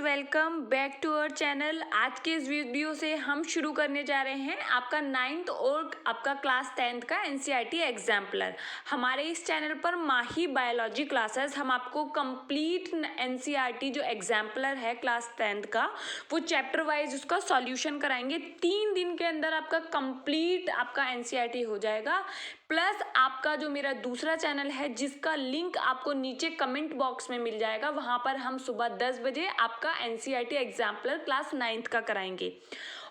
Welcome back to our channel. आज के इस वीडियो से हम शुरू करने जा रहे हैं आपका 9th और आपका क्लास 10th का एनसीईआरटी एग्जाम्पलर। हमारे इस चैनल पर माही बायोलॉजी क्लासेस हम आपको कंप्लीट एनसीईआरटी जो एग्जाम्पलर है क्लास 10th का वो चैप्टर वाइज उसका सॉल्यूशन कराएंगे। 3 दिन के अंदर आपका कंप्लीट आपका एनसीईआरटी हो जाएगा। प्लस आपका जो मेरा दूसरा चैनल है जिसका लिंक आपको नीचे कमेंट बॉक्स में मिल जाएगा, वहाँ पर हम सुबह 10 बजे आपका एनसीईआरटी एग्जाम्पलर क्लास 9th का कराएंगे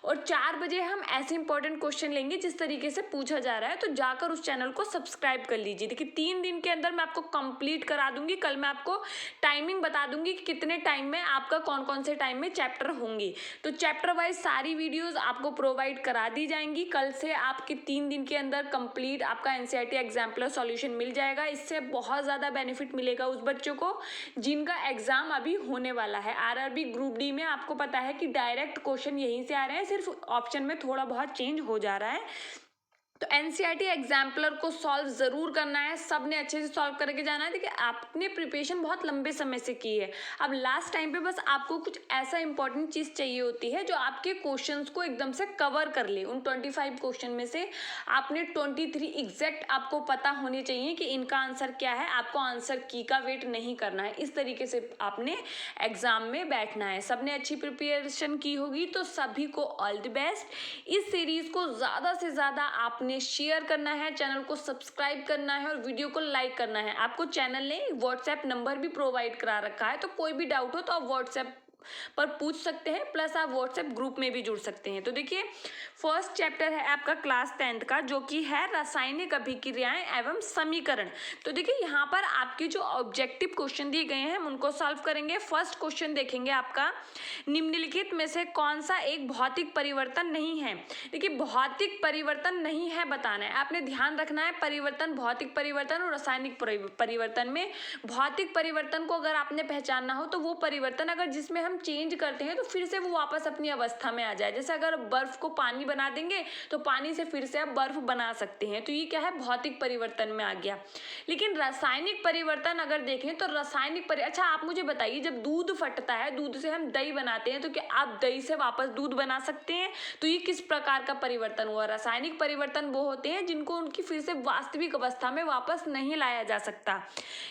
और 4 बजे हम ऐसे इंपॉर्टेंट क्वेश्चन लेंगे जिस तरीके से पूछा जा रहा है। तो जाकर उस चैनल को सब्सक्राइब कर लीजिए। देखिए 3 दिन के अंदर मैं आपको कंप्लीट करा दूंगी। कल मैं आपको टाइमिंग बता दूंगी कि कितने टाइम में आपका कौन कौन से टाइम में चैप्टर होंगे। तो चैप्टर वाइज सारी वीडियोज आपको प्रोवाइड करा दी जाएंगी। कल से आपके 3 दिन के अंदर कंप्लीट आपका एनसीईआरटी एग्जाम्पलर सॉल्यूशन मिल जाएगा। इससे बहुत ज़्यादा बेनिफिट मिलेगा उस बच्चों को जिनका एग्जाम अभी होने वाला है। आरआरबी ग्रुप डी में आपको पता है कि डायरेक्ट क्वेश्चन यहीं से आ रहे हैं, सिर्फ ऑप्शन में थोड़ा बहुत चेंज हो जा रहा है। तो एनसीईआरटी एग्जाम्पलर को सॉल्व जरूर करना है, सबने अच्छे से सॉल्व करके जाना है। देखिए आपने प्रिपरेशन बहुत लंबे समय से की है, अब लास्ट टाइम पे बस आपको कुछ ऐसा इंपॉर्टेंट चीज़ चाहिए होती है जो आपके क्वेश्चंस को एकदम से कवर कर ले। उन 25 क्वेश्चन में से आपने 23 एग्जैक्ट आपको पता होने चाहिए कि इनका आंसर क्या है। आपको आंसर की का वेट नहीं करना है, इस तरीके से आपने एग्जाम में बैठना है। सबने अच्छी प्रिपरेशन की होगी तो सभी को ऑल द बेस्ट। इस सीरीज को ज़्यादा से ज़्यादा आपने शेयर करना है, चैनल को सब्सक्राइब करना है और वीडियो को लाइक करना है। आपको चैनल ने व्हाट्सएप नंबर भी प्रोवाइड करा रखा है, तो कोई भी डाउट हो तो आप व्हाट्सएप पर पूछ सकते हैं, प्लस आप व्हाट्सएप ग्रुप में भी जुड़ सकते हैं। तो देखिए फर्स्ट चैप्टर है आपका क्लास 10th का जो कि है रासायनिक अभिक्रियाएं एवं समीकरण। तो देखिए यहाँ पर आपके जो ऑब्जेक्टिव क्वेश्चन दिए गए हैं हम उनको सॉल्व करेंगे। फर्स्ट क्वेश्चन देखेंगे आपका, निम्नलिखित में से कौन सा एक भौतिक परिवर्तन नहीं है। देखिए भौतिक परिवर्तन नहीं है बताना है, आपने ध्यान रखना है परिवर्तन, भौतिक परिवर्तन और रासायनिक परिवर्तन में भौतिक परिवर्तन को अगर आपने पहचानना हो तो वो परिवर्तन अगर जिसमें हम चेंज करते हैं तो फिर से वो वापस अपनी अवस्था में आ जाए। जैसे अगर बर्फ को पानी बना देंगे तो पानी से फिर से आप बर्फ बना सकते हैं, तो ये क्या है भौतिक परिवर्तन में आ गया। लेकिन रासायनिक परिवर्तन अगर देखें तो अच्छा आप मुझे बताइए, जब दूध फटता है, दूध से हम दही बनाते हैं, तो क्या आप दही से वापस दूध बना सकते हैं? तो ये किस प्रकार का परिवर्तन हुआ? रासायनिक परिवर्तन वो होते हैं जिनको उनकी फिर से वास्तविक अवस्था में वापस नहीं लाया जा सकता।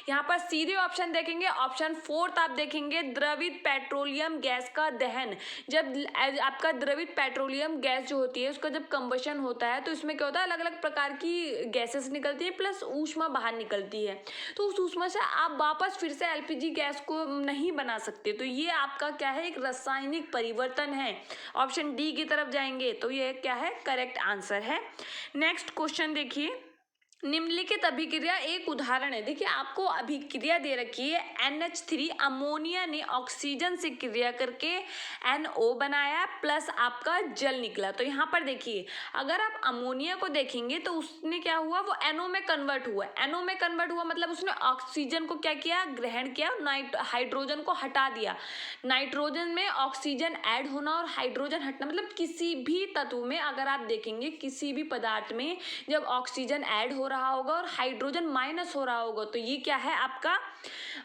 यहाँ पर सीधे ऑप्शन देखेंगे, ऑप्शन 4 आप देखेंगे, द्रवित पेट्रोलियम गैस का दहन। जब आपका द्रवित पेट्रोलियम गैस जो होती है उसका जब कंबशन होता है तो इसमें क्या होता है, अलग अलग प्रकार की गैसेस निकलती है प्लस ऊष्मा बाहर निकलती है। तो उस ऊष्मा से आप वापस फिर से एलपीजी गैस को नहीं बना सकते। तो ये आपका क्या है, एक रासायनिक परिवर्तन है। ऑप्शन डी की तरफ जाएंगे तो ये क्या है, करेक्ट आंसर है। नेक्स्ट क्वेश्चन देखिए, निम्नलिखित अभिक्रिया एक उदाहरण है। देखिए आपको अभिक्रिया दे रखी है, NH3 अमोनिया ने ऑक्सीजन से क्रिया करके NO बनाया प्लस आपका जल निकला। तो यहाँ पर देखिए अगर आप अमोनिया को देखेंगे तो उसने क्या हुआ, वो NO में कन्वर्ट हुआ। NO में कन्वर्ट हुआ मतलब उसने ऑक्सीजन को क्या किया, ग्रहण किया, हाइड्रोजन को हटा दिया। नाइट्रोजन में ऑक्सीजन ऐड होना और हाइड्रोजन हटना, मतलब किसी भी तत्व में अगर आप देखेंगे किसी भी पदार्थ में जब ऑक्सीजन ऐड हो रहा होगा और हाइड्रोजन माइनस हो रहा होगा तो ये क्या है, आपका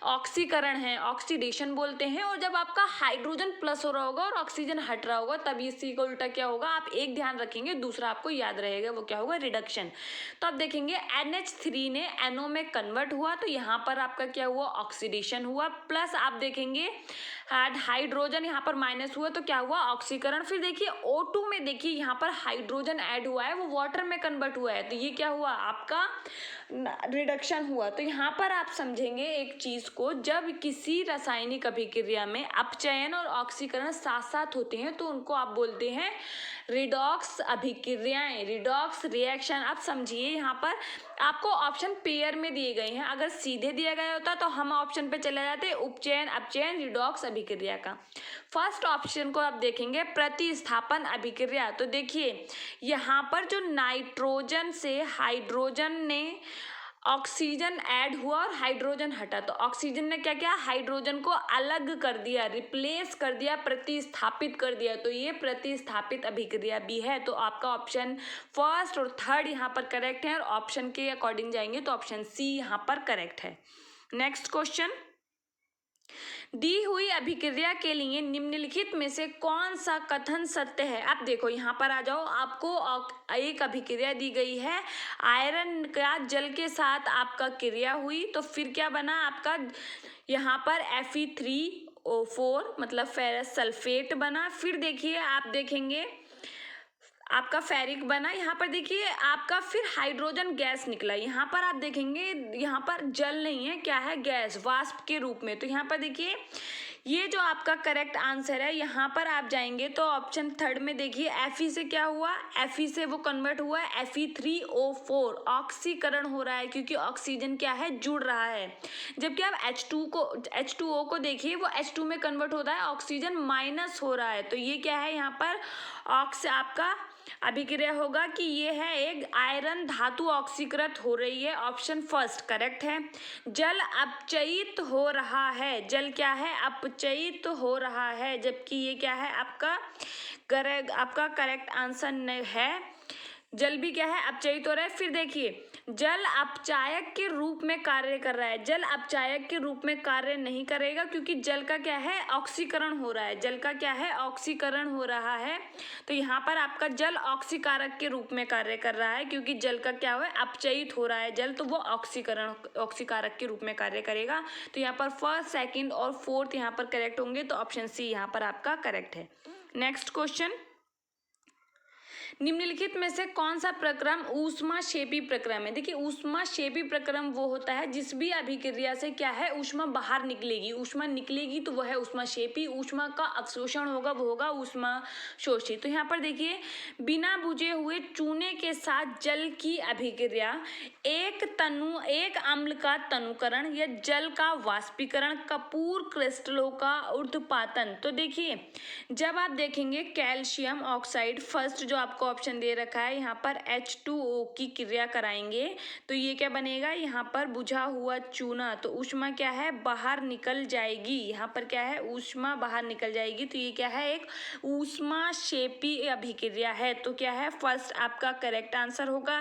ऑक्सीकरण है, ऑक्सीडेशन बोलते हैं। और जब आपका हाइड्रोजन प्लस हो रहा होगा और ऑक्सीजन हट रहा होगा तब इसी को उल्टा क्या होगा, आप एक ध्यान रखेंगे, दूसरा आपको याद रहेगा, वो क्या होगा, रिडक्शन। तो आप देखेंगे NH3 ने NO में कन्वर्ट हुआ तो यहाँ पर आपका क्या हुआ, ऑक्सीडेशन हुआ। प्लस आप देखेंगे हाइड्रोजन यहाँ पर माइनस हुआ तो क्या हुआ, ऑक्सीकरण। फिर देखिए O2 में देखिए यहाँ पर हाइड्रोजन ऐड हुआ है, वो वाटर में कन्वर्ट हुआ है, तो ये क्या हुआ, आपका रिडक्शन हुआ। तो यहाँ पर आप समझेंगे एक चीज को, जब किसी रासायनिक अभिक्रिया में अपचयन और ऑक्सीकरण साथ साथ होते हैं तो उनको आप बोलते हैं रिडॉक्स अभिक्रियाएं, रिडॉक्स रिएक्शन। आप समझिए यहाँ पर आपको ऑप्शन पेयर में दिए गए हैं, अगर सीधे दिया गया होता तो हम ऑप्शन पे चले जाते उपचयन अपचयन रिडॉक्स अभिक्रिया का। फर्स्ट ऑप्शन को आप देखेंगे प्रतिस्थापन अभिक्रिया। तो देखिए यहाँ पर जो नाइट्रोजन से हाइड्रोजन ने ऑक्सीजन ऐड हुआ और हाइड्रोजन हटा, तो ऑक्सीजन ने क्या किया, हाइड्रोजन को अलग कर दिया, रिप्लेस कर दिया, प्रतिस्थापित कर दिया। तो ये प्रतिस्थापित अभिक्रिया भी है। तो आपका ऑप्शन फर्स्ट और थर्ड यहाँ पर करेक्ट है और ऑप्शन के अकॉर्डिंग जाएंगे तो ऑप्शन सी यहाँ पर करेक्ट है। नेक्स्ट क्वेश्चन, दी हुई अभिक्रिया के लिए निम्नलिखित में से कौन सा कथन सत्य है। अब देखो यहाँ पर आ जाओ, आपको एक अभिक्रिया दी गई है, आयरन का जल के साथ आपका क्रिया हुई, तो फिर क्या बना आपका, यहाँ पर Fe3O4 मतलब फेरस सल्फेट बना। फिर देखिए आप देखेंगे आपका फेरिक बना। यहाँ पर देखिए आपका फिर हाइड्रोजन गैस निकला। यहाँ पर आप देखेंगे यहाँ पर जल नहीं है, क्या है, गैस, वाष्प के रूप में। तो यहाँ पर देखिए ये जो आपका करेक्ट आंसर है, यहाँ पर आप जाएंगे तो ऑप्शन थर्ड में देखिए Fe से क्या हुआ, Fe से वो कन्वर्ट हुआ है Fe3O4, ऑक्सीकरण हो रहा है क्योंकि ऑक्सीजन क्या है, जुड़ रहा है। जबकि आप H2O को देखिए, वो H2 में कन्वर्ट होता है, ऑक्सीजन माइनस हो रहा है। तो ये क्या है, यहाँ पर आपका अभिक्रिया होगा कि ये है एक आयरन धातु ऑक्सीकृत हो रही है। ऑप्शन फर्स्ट करेक्ट है। जल अपचयित हो रहा है, जल क्या है, अपचयित हो रहा है, जबकि ये क्या है आपका करेक्ट आंसर है। जल भी क्या है, अपचयित हो रहा है। फिर देखिए जल अपचायक के रूप में कार्य कर रहा है, जल अपचायक के रूप में कार्य नहीं करेगा क्योंकि जल का क्या है, ऑक्सीकरण हो रहा है, जल का क्या है, ऑक्सीकरण हो रहा है। तो यहाँ पर आपका जल ऑक्सीकारक के रूप में कार्य कर रहा है क्योंकि जल का क्या है, अपचयित हो रहा है जल, तो वो ऑक्सीकारक के रूप में कार्य करेगा। तो यहाँ पर फर्स्ट, सेकंड और फोर्थ यहाँ पर करेक्ट होंगे, तो ऑप्शन सी यहाँ पर आपका करेक्ट है। नेक्स्ट क्वेश्चन, निम्नलिखित में से कौन सा प्रक्रम ऊष्माक्षेपी प्रक्रम है। देखिए ऊष्माक्षेपी प्रक्रम वो होता है जिस भी अभिक्रिया से क्या है, ऊष्मा बाहर निकलेगी, ऊष्मा निकलेगी तो वो है ऊष्माक्षेपी, ऊष्मा का अवशोषण होगा वो होगा ऊष्माशोषी। तो यहाँ पर देखिए बिना बुझे हुए चूने के साथ जल की अभिक्रिया, एक अम्ल का तनुकरण या जल का वाष्पीकरण, कपूर क्रिस्टलों का ऊर्ध्वपातन। तो देखिए जब आप देखेंगे कैल्शियम ऑक्साइड, फर्स्ट जो आपको ऑप्शन दे रखा है यहाँ पर H2O की क्रिया कराएंगे तो ये क्या बनेगा, यहाँ पर बुझा हुआ चूना, तो ऊष्मा क्या है, बाहर निकल जाएगी। यहाँ पर क्या है, ऊष्मा बाहर निकल जाएगी, तो ये क्या है, एक ऊष्माक्षेपी अभिक्रिया है। तो क्या है, फर्स्ट आपका करेक्ट आंसर होगा।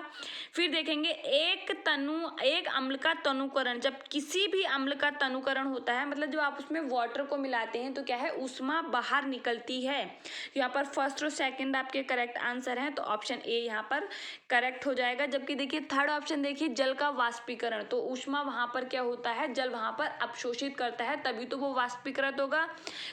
फिर देखेंगे एक अम्ल का तनुकरण, जब किसी भी अम्ल का तनुकरण होता है मतलब जब आप उसमें वाटर को मिलाते हैं तो क्या है, ऊष्मा बाहर निकलती है। यहाँ पर फर्स्ट और सेकंड आपके करेक्ट आंसर हैं, तो ऑप्शन ए यहाँ पर करेक्ट हो जाएगा। जबकि देखिए थर्ड ऑप्शन देखिए जल का वाष्पीकरण, तो ऊष्मा वहां पर क्या होता है, जल वहां पर अवशोषित करता है तभी तो वो वाष्पीकृत होगा।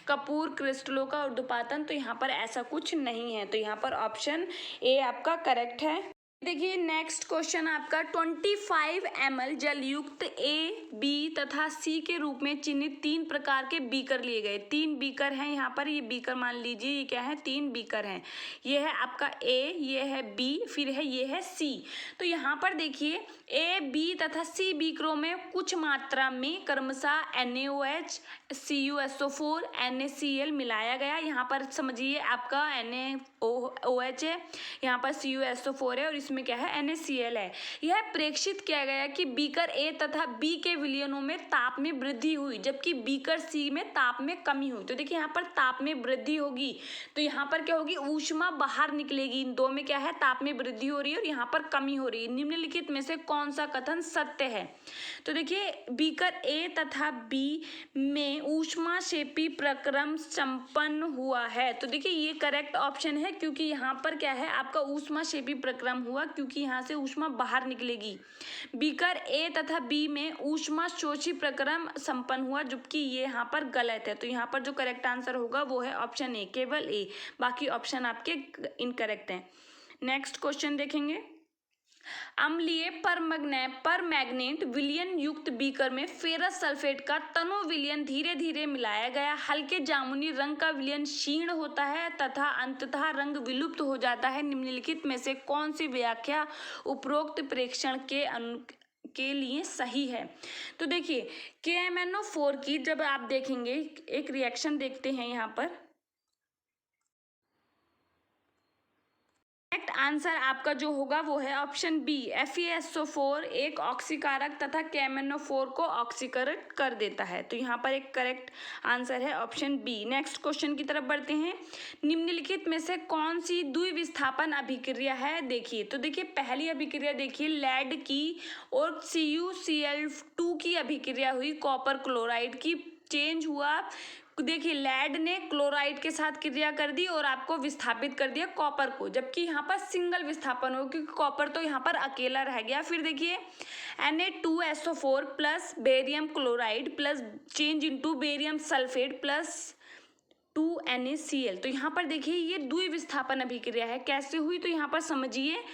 कपूर क्रिस्टलों का ऊर्ध्वपातन, तो यहाँ पर ऐसा कुछ नहीं है, तो यहाँ पर ऑप्शन ए आपका करेक्ट है। देखिए नेक्स्ट क्वेश्चन आपका 25 ml जल युक्त ए, बी तथा सी के रूप में चिन्हित 3 प्रकार के बीकर लिए गए। 3 बीकर हैं यहाँ पर, ये बीकर मान लीजिए, ये क्या है, 3 बीकर हैं। ये है आपका ए, ये है बी, फिर है ये है सी। तो यहाँ पर देखिए ए, बी तथा सी बीकरों में कुछ मात्रा में क्रमशः NaOH, CuSO4, NaCl मिलाया गया। यहाँ पर समझिए आपका NaOH है, यहाँ पर CuSO4 है और इसमें क्या है, NaCl है। यह प्रेक्षित किया गया कि बीकर ए तथा बी के विलयनों में ताप में वृद्धि हुई जबकि बीकर सी में ताप में कमी हुई। तो देखिए यहाँ पर ताप में वृद्धि होगी तो यहाँ पर क्या होगी, ऊष्मा बाहर निकलेगी। इन दो में क्या है, ताप में वृद्धि हो रही है और यहाँ पर कमी हो रही है। निम्नलिखित में से कौन सा कथन सत्य है। तो देखिए बीकर ए तथा बी में ऊष्माक्षेपी प्रक्रम संपन्न हुआ है, तो देखिए ये करेक्ट ऑप्शन है क्योंकि यहाँ पर क्या है आपका ऊष्माक्षेपी प्रक्रम हुआ क्योंकि यहाँ से ऊष्मा बाहर निकलेगी। बीकर ए तथा बी में ऊष्माशोषी प्रक्रम संपन्न हुआ जबकि ये यहाँ पर गलत है। तो यहाँ पर जो करेक्ट आंसर होगा वो है ऑप्शन ए, केवल ए, बाकी ऑप्शन आपके इनकरेक्ट हैं। नेक्स्ट क्वेश्चन देखेंगे, अम्लीय परमैंगनेट विलयन युक्त बीकर में फेरस सल्फेट का तनु विलयन धीरे धीरे मिलाया गया। हल्के जामुनी रंग का विलयन क्षीण होता है तथा अंततः रंग विलुप्त हो जाता है। निम्नलिखित में से कौन सी व्याख्या उपरोक्त प्रेक्षण के लिए सही है। तो देखिए KMnO4 की जब आप देखेंगे एक रिएक्शन देखते हैं यहाँ पर, करेक्ट आंसर आपका जो होगा वो है ऑप्शन बी, FeSO4 एक ऑक्सीकारक तथा KMnO4 को ऑक्सीकृत कर देता है। तो यहाँ पर एक करेक्ट आंसर है ऑप्शन बी। नेक्स्ट क्वेश्चन की तरफ बढ़ते हैं, निम्नलिखित में से कौन सी द्विविस्थापन अभिक्रिया है। देखिए तो देखिए पहली अभिक्रिया देखिए लेड की और CuCl2 की अभिक्रिया हुई कॉपर क्लोराइड की चेंज हुआ। देखिए लेड ने क्लोराइड के साथ क्रिया कर दी और आपको विस्थापित कर दिया कॉपर को, जबकि यहाँ पर सिंगल विस्थापन हो क्योंकि कॉपर तो यहाँ पर अकेला रह गया। फिर देखिए Na2SO4 plus barium chloride plus change into barium sulphate plus 2NaCl। तो यहाँ पर देखिए ये द्विविस्थापन अभिक्रिया है। कैसे हुई तो यहाँ पर समझिए,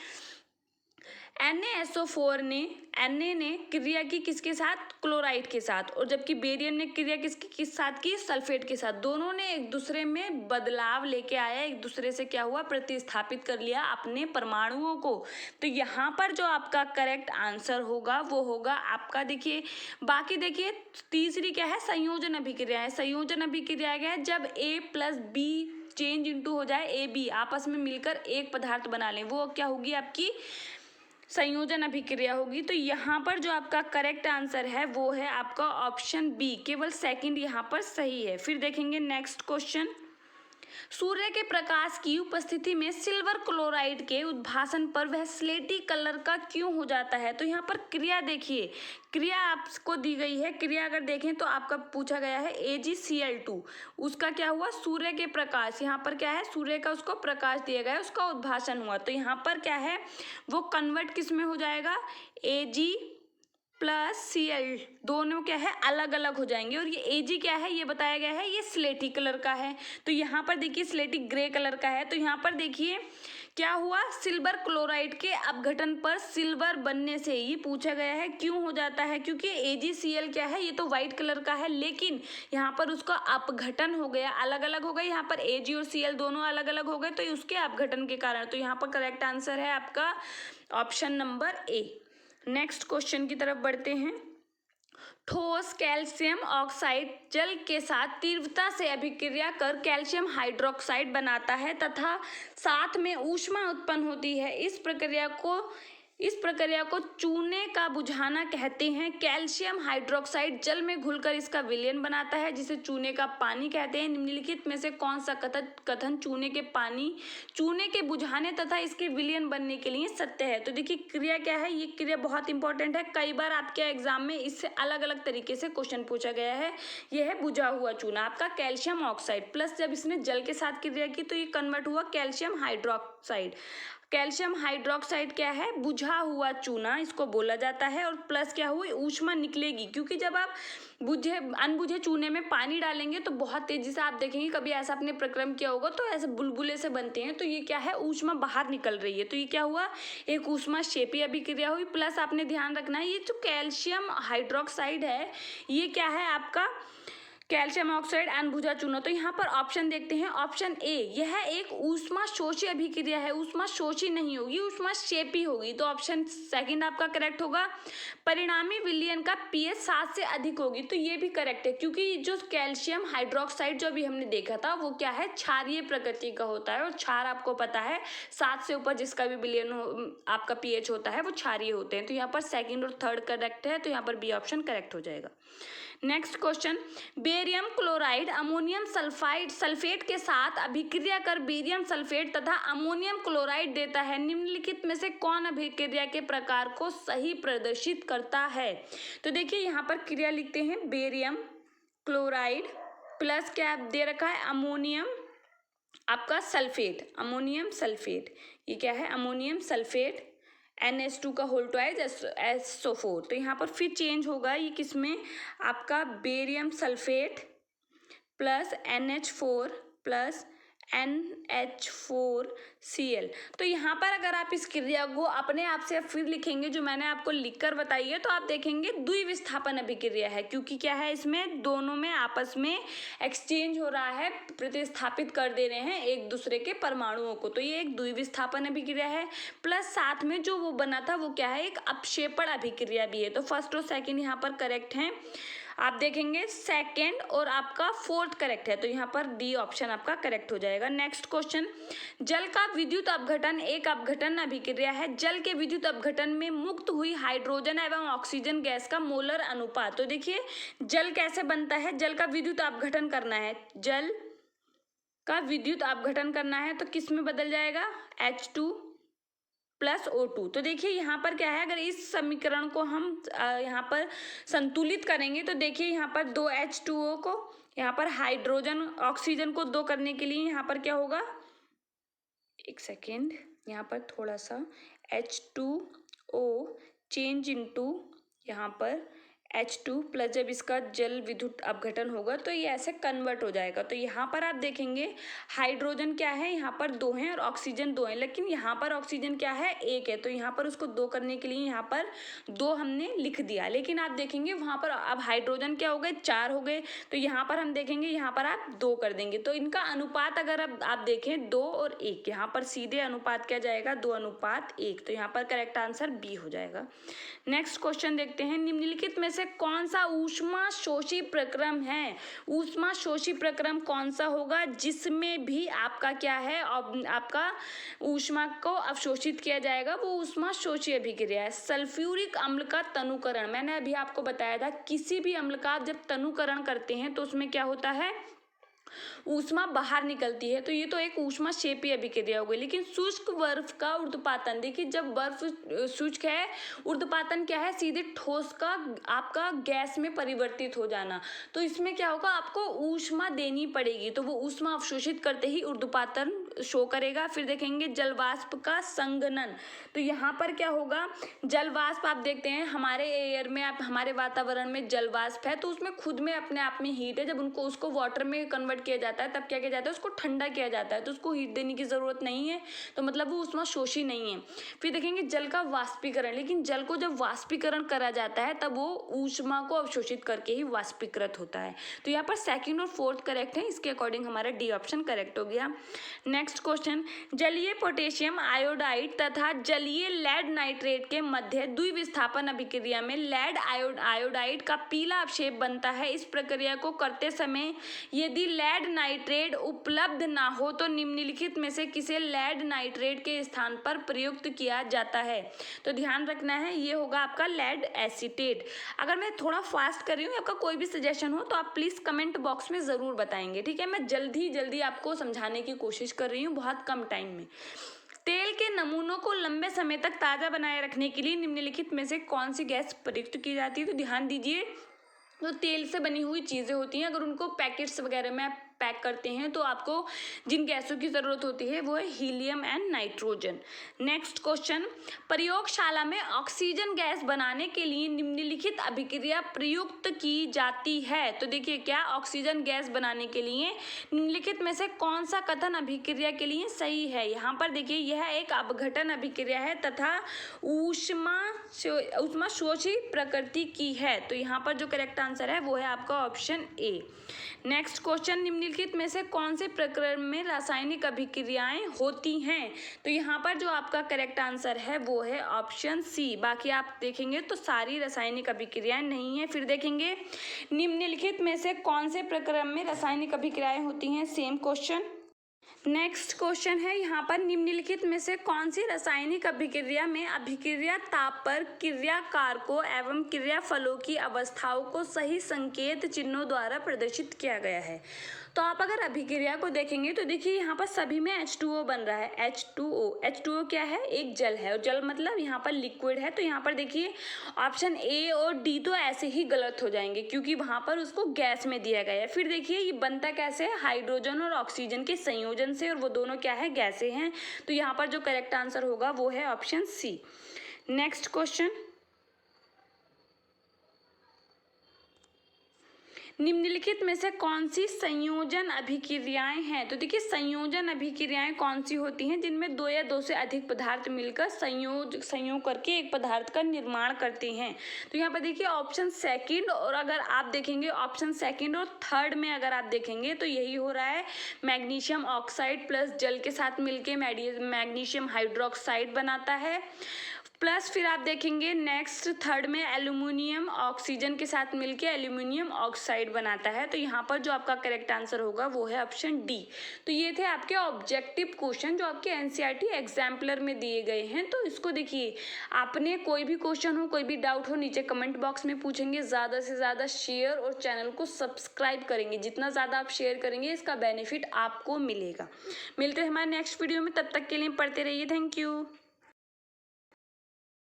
NaSO4 ने Na ने क्रिया की किसके साथ, क्लोराइड के साथ, और जबकि बेरियम ने क्रिया किस साथ की, सल्फेट के साथ। दोनों ने एक दूसरे में बदलाव लेके आया, एक दूसरे से क्या हुआ, प्रतिस्थापित कर लिया अपने परमाणुओं को। तो यहाँ पर जो आपका करेक्ट आंसर होगा वो होगा आपका, देखिए बाकी देखिए तीसरी क्या है, संयोजन अभिक्रिया है। संयोजन अभिक्रिया क्या है, जब A plus B change into हो जाए, AB आपस में मिलकर एक पदार्थ बना लें, वो क्या होगी आपकी संयोजन अभिक्रिया होगी। तो यहाँ पर जो आपका करेक्ट आंसर है वो है आपका ऑप्शन बी, केवल सेकंड यहाँ पर सही है। फिर देखेंगे नेक्स्ट क्वेश्चन, सूर्य के प्रकाश की उपस्थिति में सिल्वर क्लोराइड के उद्भासन पर वह स्लेटी कलर का क्यों हो जाता है। तो यहाँ पर क्रिया देखिए, क्रिया आपको दी गई है, क्रिया अगर देखें तो आपका पूछा गया है AgCl2, उसका क्या हुआ, सूर्य के प्रकाश, यहाँ पर क्या है, सूर्य का उसको प्रकाश दिया गया है, उसका उद्भासन हुआ। तो यहाँ पर क्या है, वो कन्वर्ट किस में हो जाएगा, Ag प्लस Cl, दोनों क्या है, अलग अलग हो जाएंगे। और ये Ag क्या है, ये बताया गया है, ये स्लेटी कलर का है। तो यहाँ पर देखिए स्लेटी ग्रे कलर का है। तो यहाँ पर देखिए क्या हुआ, सिल्वर क्लोराइड के अपघटन पर सिल्वर बनने से ये पूछा गया है क्यों हो जाता है, क्योंकि AgCl क्या है, ये तो व्हाइट कलर का है, लेकिन यहाँ पर उसका अपघटन हो गया, अलग अलग हो गए। यहाँ पर Ag और Cl दोनों अलग अलग हो गए, तो उसके अपघटन के कारण। तो यहाँ पर करेक्ट आंसर है आपका option number A। Next question की तरफ बढ़ते हैं, ठोस कैल्शियम ऑक्साइड जल के साथ तीव्रता से अभिक्रिया कर कैल्शियम हाइड्रोक्साइड बनाता है तथा साथ में ऊष्मा उत्पन्न होती है। इस प्रक्रिया को चूने का बुझाना कहते हैं। कैल्शियम हाइड्रोक्साइड जल में घुलकर इसका विलयन बनाता है, जिसे चूने का पानी कहते हैं। निम्नलिखित में से कौन सा कथन चूने के बुझाने तथा इसके विलयन बनने के लिए सत्य है। तो देखिए क्रिया क्या है, ये क्रिया बहुत इंपॉर्टेंट है, कई बार आपके एग्जाम में इससे अलग अलग तरीके से क्वेश्चन पूछा गया है। यह है बुझा हुआ चूना, आपका कैल्शियम ऑक्साइड प्लस जब इसने जल के साथ क्रिया की तो ये कन्वर्ट हुआ कैल्शियम हाइड्रोक्साइड। कैल्शियम हाइड्रोक्साइड क्या है, बुझा हुआ चूना इसको बोला जाता है। और प्लस क्या हुई, ऊष्मा निकलेगी, क्योंकि जब आप अनबुझे चूने में पानी डालेंगे तो बहुत तेजी से, आप देखेंगे कभी ऐसा आपने प्रक्रम किया होगा तो ऐसे बुलबुले से बनते हैं, तो ये क्या है, ऊष्मा बाहर निकल रही है। तो ये क्या हुआ, एक ऊष्मा क्षेपी अभिक्रिया हुई। प्लस आपने ध्यान रखना है, ये जो कैल्शियम हाइड्रोक्साइड है ये क्या है आपका कैल्शियम ऑक्साइड अनबुझा चूना। तो यहाँ पर ऑप्शन देखते हैं, ऑप्शन ए, यह एक ऊष्मा शोषी अभिक्रिया है। ऊष्मा शोषी नहीं होगी, ऊष्मा क्षेपी होगी। तो ऑप्शन सेकंड आपका करेक्ट होगा। परिणामी विलयन का pH 7 से अधिक होगी। तो ये भी करेक्ट है, क्योंकि जो कैल्शियम हाइड्रोक्साइड जो अभी हमने देखा था वो क्या है, क्षारीय प्रकृति का होता है। और क्षार आपको पता है 7 से ऊपर जिसका भी विलयन आपका pH होता है वो क्षारीय होते हैं। तो यहाँ पर सेकंड और थर्ड करेक्ट है, तो यहाँ पर बी ऑप्शन करेक्ट हो जाएगा। Next question, barium chloride ammonium sulphate के साथ अभिक्रिया कर बेरियम सल्फेट तथा अमोनियम क्लोराइड देता है। निम्नलिखित में से कौन अभिक्रिया के प्रकार को सही प्रदर्शित करता है। तो देखिए यहाँ पर क्रिया लिखते हैं, बेरियम क्लोराइड प्लस क्या दे रखा है, अमोनियम आपका सल्फेट, अमोनियम सल्फेट, ये क्या है, अमोनियम सल्फेट NH2 का होल ट्वाइस SO4। तो यहाँ पर फिर चेंज होगा, ये किसमें, आपका barium sulphate plus NH4 plus NH4Cl। तो यहाँ पर अगर आप इस क्रिया को अपने आप से फिर लिखेंगे जो मैंने आपको लिखकर बताई है, तो आप देखेंगे द्विविस्थापन अभिक्रिया है, क्योंकि क्या है, इसमें दोनों में आपस में एक्सचेंज हो रहा है, प्रतिस्थापित कर दे रहे हैं एक दूसरे के परमाणुओं को। तो ये एक द्विविस्थापन अभिक्रिया है। प्लस साथ में जो वो बना था वो क्या है, एक अपक्षेपण अभिक्रिया भी है। तो फर्स्ट और सेकेंड यहाँ पर करेक्ट है। आप देखेंगे सेकंड और आपका फोर्थ करेक्ट है, तो यहाँ पर डी ऑप्शन आपका करेक्ट हो जाएगा। नेक्स्ट क्वेश्चन, जल का विद्युत अपघटन एक अपघटन अभिक्रिया है। जल के विद्युत अपघटन में मुक्त हुई हाइड्रोजन एवं ऑक्सीजन गैस का मोलर अनुपात। तो देखिए जल कैसे बनता है, जल का विद्युत अपघटन करना है, जल का विद्युत अपघटन करना है तो किस में बदल जाएगा, H2 प्लस O2। तो देखिए यहाँ पर क्या है, अगर इस समीकरण को हम यहाँ पर संतुलित करेंगे तो देखिए यहाँ पर 2H2O को, यहाँ पर हाइड्रोजन ऑक्सीजन को 2 करने के लिए यहाँ पर क्या होगा, एक सेकेंड, यहाँ पर थोड़ा सा H2O चेंज इनटू यहाँ पर H2 प्लस जब इसका जल विद्युत अपघटन होगा तो ये ऐसे कन्वर्ट हो जाएगा। तो यहाँ पर आप देखेंगे हाइड्रोजन क्या है, यहाँ पर 2 हैं और ऑक्सीजन 2 है, लेकिन यहाँ पर ऑक्सीजन क्या है, 1 है। तो यहाँ पर उसको 2 करने के लिए यहाँ पर 2 हमने लिख दिया, लेकिन आप देखेंगे वहाँ पर अब हाइड्रोजन क्या हो गए, 4 हो गए। तो यहाँ पर हम देखेंगे यहाँ पर आप 2 कर देंगे। तो इनका अनुपात अगर अब आप देखें 2 और 1, यहाँ पर सीधे अनुपात क्या जाएगा, 2:1। तो यहाँ पर करेक्ट आंसर बी हो जाएगा। नेक्स्ट क्वेश्चन देखते हैं, निम्नलिखित में से कौन सा ऊष्मा शोषी प्रक्रम है। ऊष्मा शोषी प्रक्रम कौन सा होगा जिसमें भी आपका क्या है, आपका ऊष्मा को अवशोषित किया जाएगा, वो ऊष्मा शोषी अभिक्रिया है। सल्फ्यूरिक अम्ल का तनुकरण, मैंने अभी आपको बताया था किसी भी अम्ल का जब तनुकरण करते हैं तो उसमें क्या होता है, ऊष्मा बाहर निकलती है। तो ये तो एक ऊष्मा क्षेपीय अभिक्रिया हो गई। लेकिन शुष्क बर्फ का ऊर्ध्वपातन, देखिए जब बर्फ शुष्क है, ऊर्ध्वपातन क्या है, सीधे ठोस का आपका गैस में परिवर्तित हो जाना। तो इसमें क्या होगा, आपको ऊष्मा देनी पड़ेगी, तो वो ऊष्मा अवशोषित करते ही ऊर्ध्वपातन शो करेगा। फिर देखेंगे जलवाष्प का संघनन, तो यहाँ पर क्या होगा, जलवाष्प आप देखते हैं हमारे एयर में, आप हमारे वातावरण में जलवाष्प है तो उसमें खुद में अपने आप में हीट है। जब उनको उसको वाटर में कन्वर्ट किया जाता है तब क्या किया जाता है, उसको ठंडा किया जाता है, तो उसको हीट देने की जरूरत नहीं है, तो मतलब वो ऊष्मा शोषी नहीं है। फिर देखेंगे जल का वाष्पीकरण, लेकिन जल को जब वाष्पीकरण करा जाता है तब वो ऊष्मा को अवशोषित करके ही वाष्पीकृत होता है। तो यहाँ पर सेकंड और फोर्थ करेक्ट है, इसके अकॉर्डिंग हमारा डी ऑप्शन करेक्ट हो गया। नेक्स्ट क्वेश्चन, जलीय पोटेशियम आयोडाइड तथा जलीय लेड नाइट्रेट के मध्य द्विविस्थापन अभिक्रिया में लेड आयोडाइड का पीला अवशेष बनता है। इस प्रक्रिया को करते समय यदि लेड नाइट्रेट उपलब्ध ना हो तो निम्नलिखित में से किसे लेड नाइट्रेट के स्थान पर प्रयुक्त किया जाता है। तो ध्यान रखना है, ये होगा आपका लेड एसीटेट। अगर मैं थोड़ा फास्ट कर रही हूँ, आपका कोई भी सजेशन हो तो आप प्लीज कमेंट बॉक्स में जरूर बताएंगे, ठीक है। मैं जल्दी आपको समझाने की कोशिश कर रही हूँ बहुत कम टाइम में। तेल के नमूनों को लंबे समय तक ताज़ा बनाए रखने के लिए निम्नलिखित में से कौन सी गैस प्रयुक्त की जाती है। तो ध्यान दीजिए, तो तेल से बनी हुई चीज़ें होती हैं, अगर उनको पैकेट्स वगैरह में पैक करते हैं तो आपको जिन गैसों की ज़रूरत होती है वो है helium and nitrogen. Next question, प्रयोगशाला में ऑक्सीजन गैस बनाने के लिए निम्नलिखित अभिक्रिया प्रयुक्त की जाती है। तो देखिए क्या, ऑक्सीजन गैस बनाने के लिए निम्नलिखित में से कौन सा कथन अभिक्रिया के लिए सही है। यहाँ पर देखिए यह एक अपघटन अभिक्रिया है तथा ऊष्मा शोषी प्रकृति की है। तो यहाँ पर जो करेक्ट आंसर है वो है आपका ऑप्शन ए। नेक्स्ट क्वेश्चन, निम्नलिखित में से कौन से प्रक्रम में रासायनिक अभिक्रियाएं होती हैं। तो यहाँ पर जो आपका करेक्ट आंसर है वो है ऑप्शन सी। बाकी आप देखेंगे तो सारी रासायनिक अभिक्रियाएं नहीं है। फिर देखेंगे निम्नलिखित में से कौन से प्रक्रम में रासायनिक अभिक्रियाएं होती हैं, सेम क्वेश्चन। नेक्स्ट क्वेश्चन है यहाँ पर, निम्नलिखित में से कौन सी रासायनिक अभिक्रिया में अभिक्रिया ताप पर क्रिया कारकों एवं क्रिया फलों की अवस्थाओं को सही संकेत चिन्हों द्वारा प्रदर्शित किया गया है। तो आप अगर अभिक्रिया को देखेंगे तो देखिए यहाँ पर सभी में H2O बन रहा है। H2O क्या है, एक जल है, और जल मतलब यहाँ पर लिक्विड है। तो यहाँ पर देखिए ऑप्शन ए और डी तो ऐसे ही गलत हो जाएंगे क्योंकि वहाँ पर उसको गैस में दिया गया है। फिर देखिए ये बनता कैसे है, हाइड्रोजन और ऑक्सीजन के संयोजन से, और वो दोनों क्या है, गैसें हैं। तो यहाँ पर जो करेक्ट आंसर होगा वो है ऑप्शन सी। नेक्स्ट क्वेश्चन, निम्नलिखित में से कौन सी संयोजन अभिक्रियाएं हैं। तो देखिए संयोजन अभिक्रियाएं कौन सी होती हैं, जिनमें 2 या 2 से अधिक पदार्थ मिलकर संयोग करके एक पदार्थ का निर्माण करते हैं। तो यहाँ पर देखिए ऑप्शन सेकंड, और अगर आप देखेंगे ऑप्शन सेकंड और थर्ड में अगर आप देखेंगे तो यही हो रहा है, मैग्नीशियम ऑक्साइड प्लस जल के साथ मिलके मैग्नीशियम हाइड्रोक्साइड बनाता है, प्लस फिर आप देखेंगे नेक्स्ट थर्ड में एल्यूमिनियम ऑक्सीजन के साथ मिलके एल्यूमिनियम ऑक्साइड बनाता है। तो यहाँ पर जो आपका करेक्ट आंसर होगा वो है ऑप्शन डी। तो ये थे आपके ऑब्जेक्टिव क्वेश्चन जो आपके एनसीईआरटी एग्जाम्पलर में दिए गए हैं। तो इसको देखिए, आपने कोई भी क्वेश्चन हो, कोई भी डाउट हो, नीचे कमेंट बॉक्स में पूछेंगे, ज़्यादा से ज़्यादा शेयर और चैनल को सब्सक्राइब करेंगे। जितना ज़्यादा आप शेयर करेंगे इसका बेनिफिट आपको मिलेगा। मिलते हैं हमारे नेक्स्ट वीडियो में, तब तक के लिए पढ़ते रहिए। Thank you.